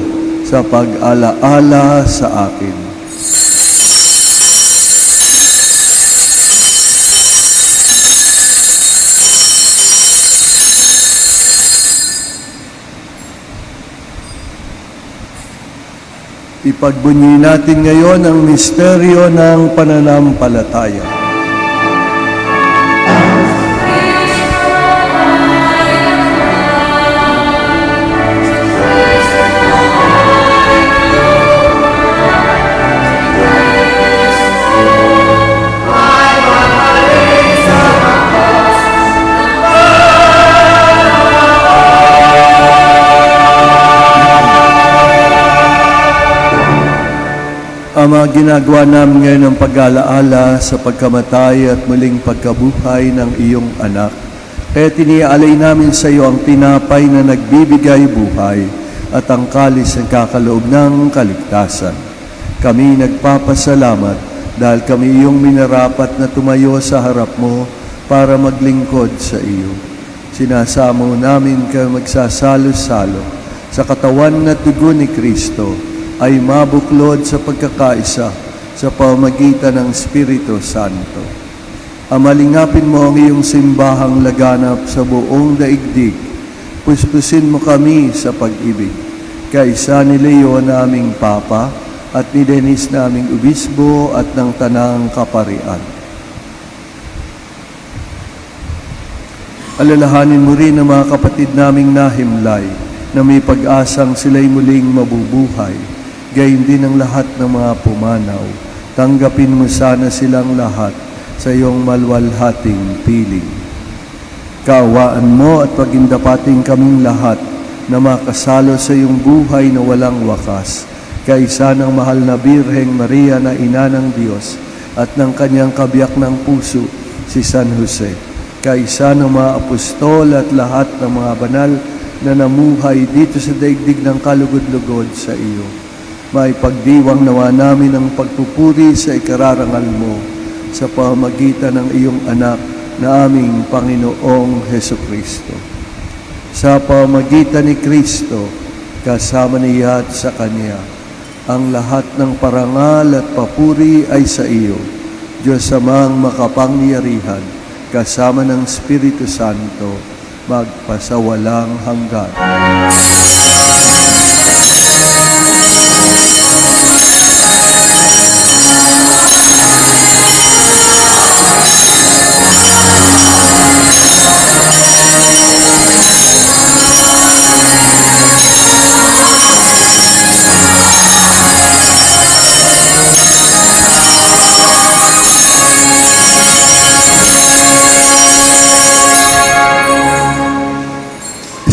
sa pag-alaala sa akin." Ipagbunyi natin ngayon ang misteryo ng pananampalataya. Ama, ginagawa namin ngayon ang pag-alaala sa pagkamatay at muling pagkabuhay ng iyong anak. Kaya tiniaalay namin sa iyo ang tinapay na nagbibigay buhay at ang kalis ng kakaloob ng kaligtasan. Kami nagpapasalamat dahil kami iyong minarapat na tumayo sa harap mo para maglingkod sa iyo. Sinasamo namin kayo magsasalo-salo sa katawan at dugo ni Kristo ay mabuklod sa pagkakaisa sa pamamagitan ng Espiritu Santo. Amalingapin mo ang iyong simbahang laganap sa buong daigdig. Puspusin mo kami sa pag-ibig. Kaisa ni Leo naming Papa at ni Dennis naming Obispo at ng Tanang Kaparian. Alalahanin mo rin ang mga kapatid naming nahimlay na may pag-asang sila'y muling mabubuhay, gayon din ang lahat ng mga pumanaw. Tanggapin mo sana silang lahat sa iyong malwalhating piling. Kaawaan mo at pagindapating kaming lahat na makasalo sa iyong buhay na walang wakas, kaisa ng mahal na Birheng Maria na Ina ng Diyos at ng kanyang kabiyak ng puso, si San Jose. Kaisa ng mga apostol at lahat ng mga banal na namuhay dito sa daigdig ng kalugod-lugod sa iyo. Maipagdiwang nawa namin ang pagpupuri sa ikararangal mo sa pamamagitan ng iyong anak na aming Panginoong Hesukristo. Sa pamamagitan ni Kristo, kasama niya at sa Kanya, ang lahat ng parangal at papuri ay sa iyo, Diyos Amang makapangyarihan, kasama ng Espiritu Santo, magpasawalang hanggan.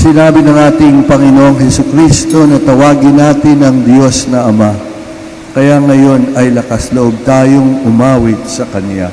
Sinabi ng ating Panginoong Hesukristo na tawagin natin ang Diyos na Ama. Kaya ngayon ay lakas loob tayong umawit sa Kanya.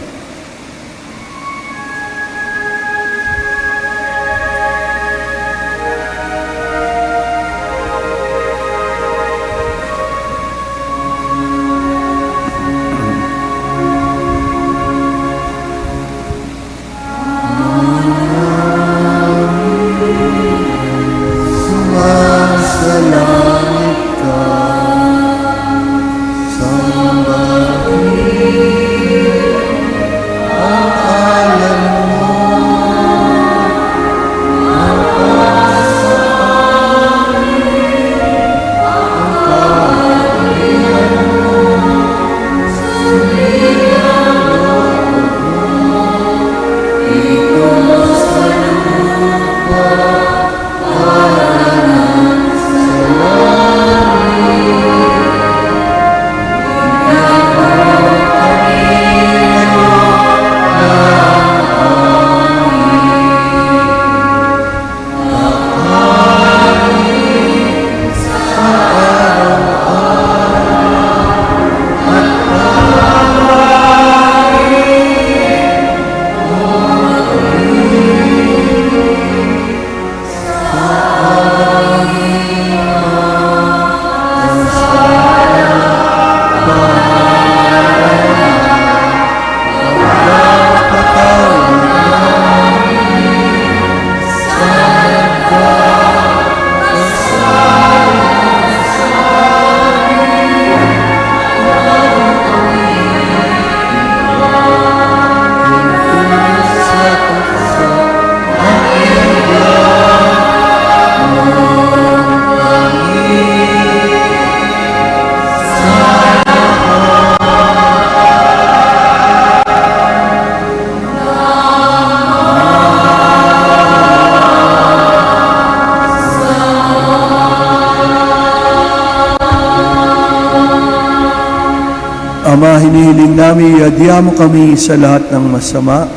Ama, hinihiling namin, iadya mo kami sa lahat ng masama,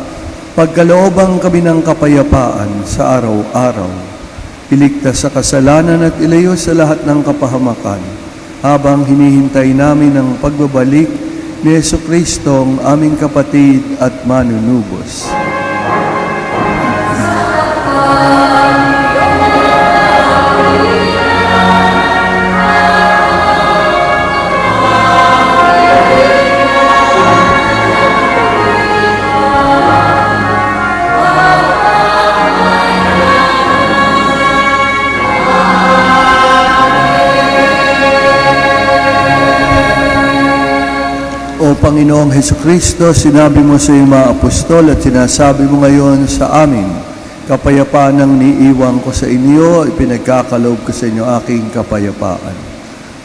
pagkaloobang kami ng kapayapaan sa araw-araw. Iligtas sa kasalanan at ilayo sa lahat ng kapahamakan, habang hinihintay namin ang pagbabalik ni Jesucristo, ang aming kapatid at manunubos. Panginoong Hesukristo, sinabi mo sa iyong mga apostol at sinasabi mo ngayon sa amin, kapayapaan ang niiwan ko sa inyo, ipinagkakaloob ko sa inyo aking kapayapaan.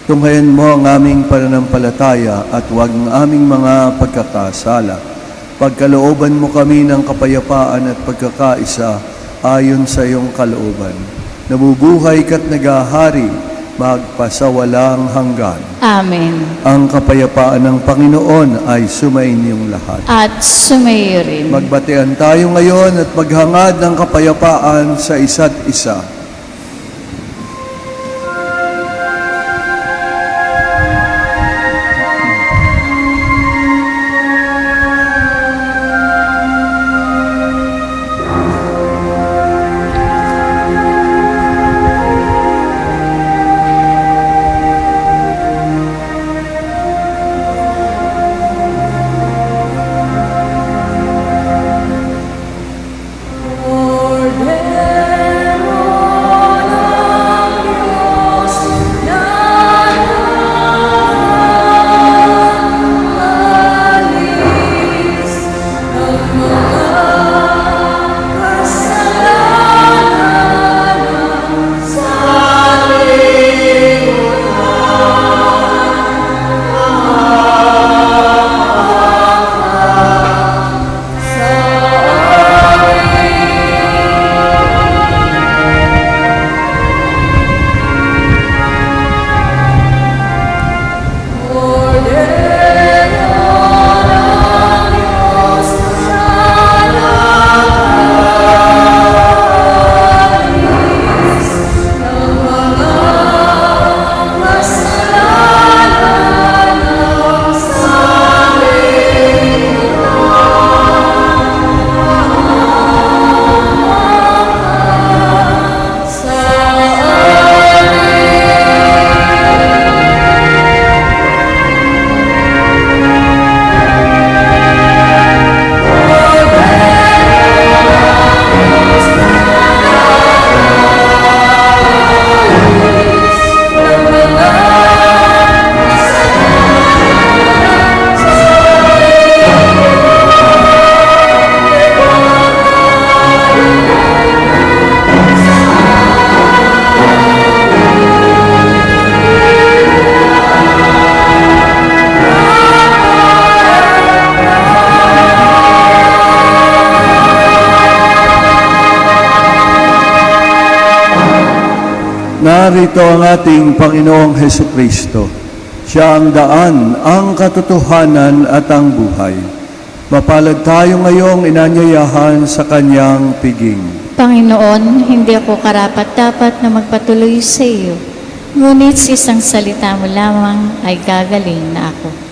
Tunghayan mo ang aming pananampalataya at huwag ang aming mga pagkakasala. Pagkalooban mo kami ng kapayapaan at pagkakaisa ayon sa iyong kalooban. Nabubuhay ka't nagahari, magpasawalang hanggan. Amen. Ang kapayapaan ng Panginoon ay sumainyong lahat. At sumayo rin. Magbatian tayo ngayon at maghangad ng kapayapaan sa isa't isa. Narito ang ating Panginoong Hesukristo. Siya ang daan, ang katotohanan at ang buhay. Mapalad tayo ngayong inanyayahan sa kanyang piging. Panginoon, hindi ako karapat-dapat na magpatuloy sa iyo. Ngunit sa isang salita mo lamang ay gagaling na ako.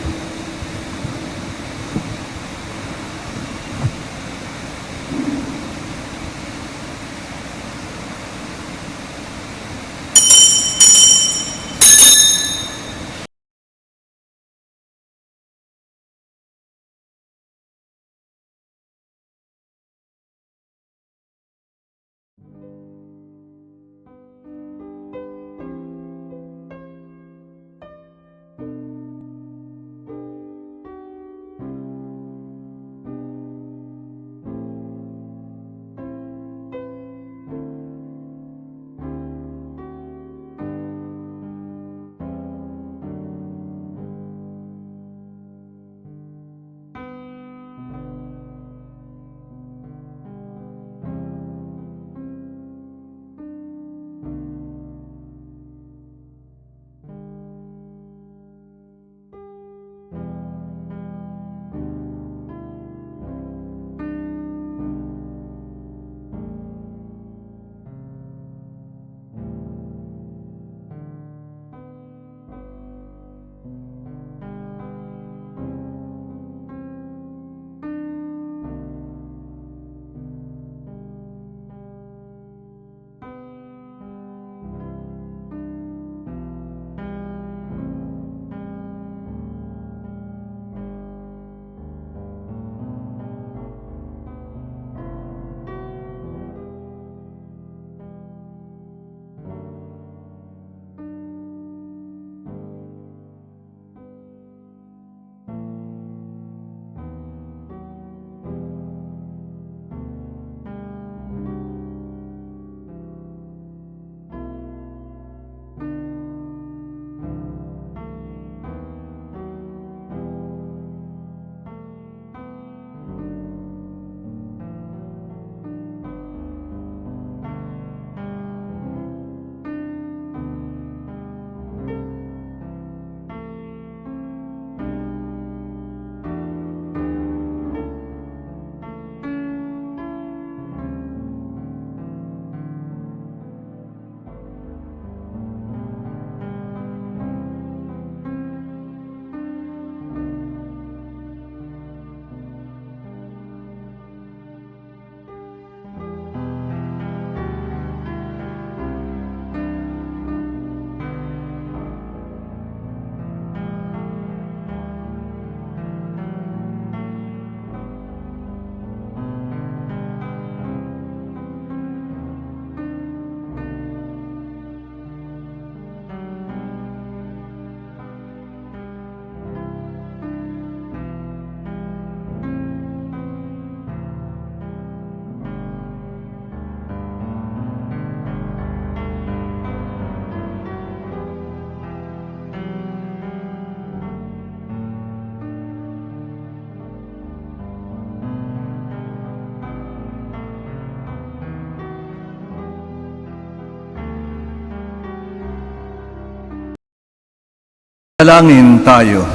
Dalangin tayo.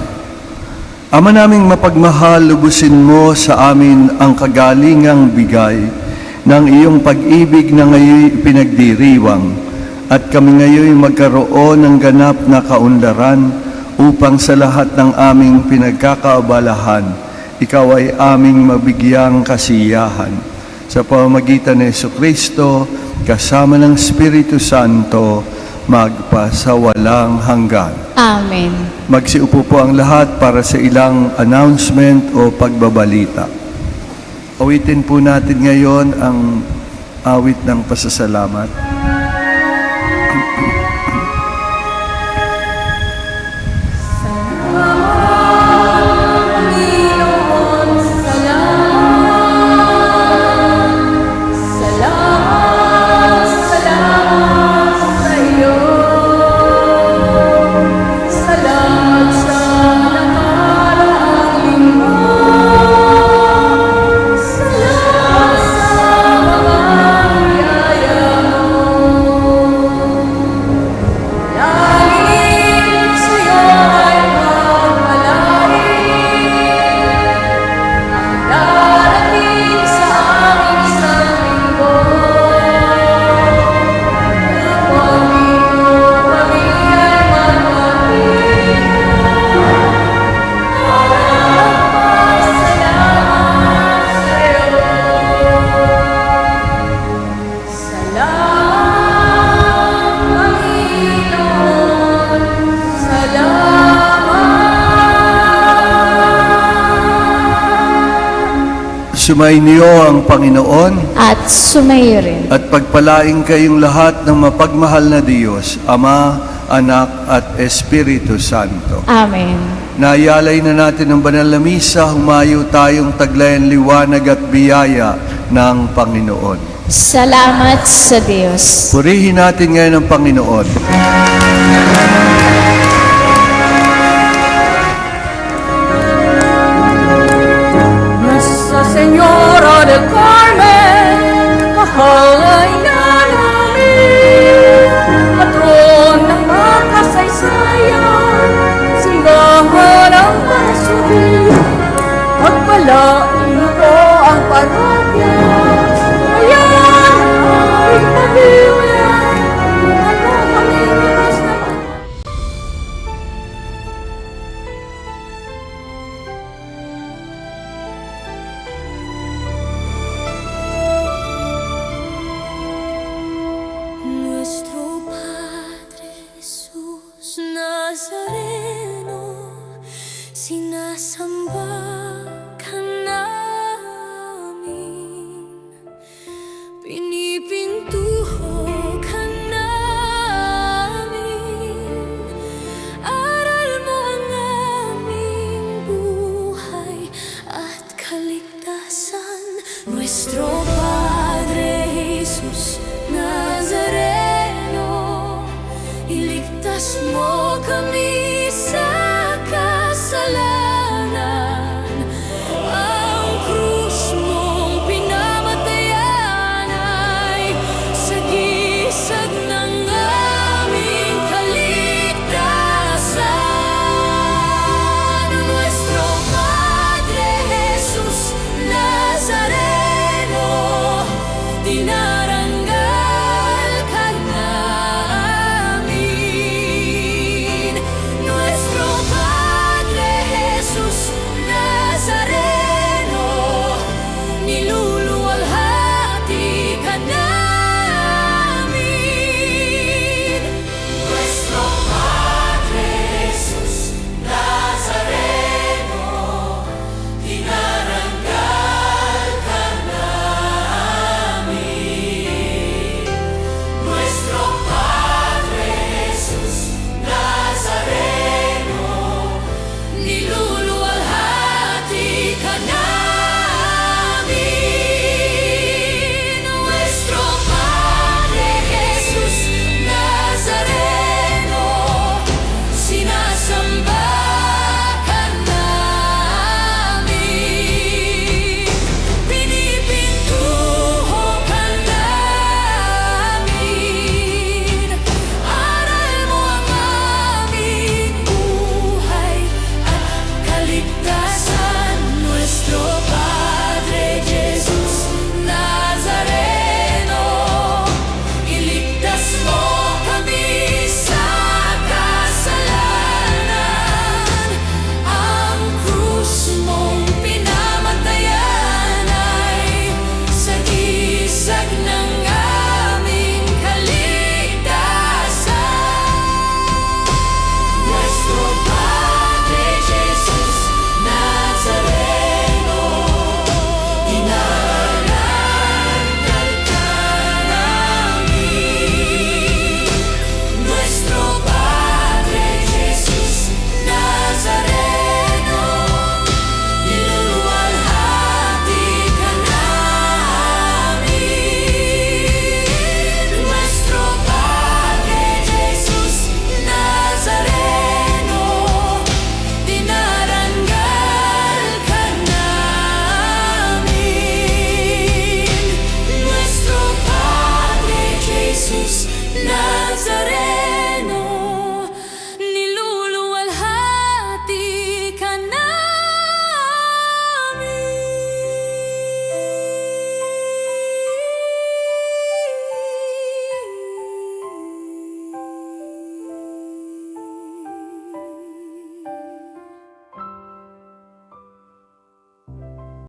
Ama naming mapagmahal, lubusin mo sa amin ang kagalingang bigay ng iyong pag-ibig na ngayon pinagdiriwang at kami ngayon magkaroon ng ganap na kaunlaran upang sa lahat ng aming pinagkakaabalahan, ikaw ay aming mabigyang kasiyahan. Sa pamamagitan ni Jesucristo, kasama ng Espiritu Santo, magpasawalang hanggan. Amen. Magsiupo po ang lahat para sa ilang announcement o pagbabalita. Awitin po natin ngayon ang awit ng pasasalamat. Sumainyo ang Panginoon At sumayo rin. at pagpalaing kayong lahat ng mapagmahal na Diyos, Ama, Anak at Espiritu Santo. Amen. Nayalay na natin ang banal na misa, humayo tayong taglayan liwanag at biyaya ng Panginoon. Salamat sa Diyos. Purihin natin ngayon ang Panginoon. Nuestra Señora del Carmen, mahalay na namin, patron ng makasaysayan, simbahan ang masubi, pagpalain mo ang parokya, ayan ang aming pamilya, ano kami nabas naman. Nuestro Padre Jesús Nazareno, sinasamba ka namin, pinipintuho ka namin, aral mo ang aming buhay at kaligtasan. Nuestro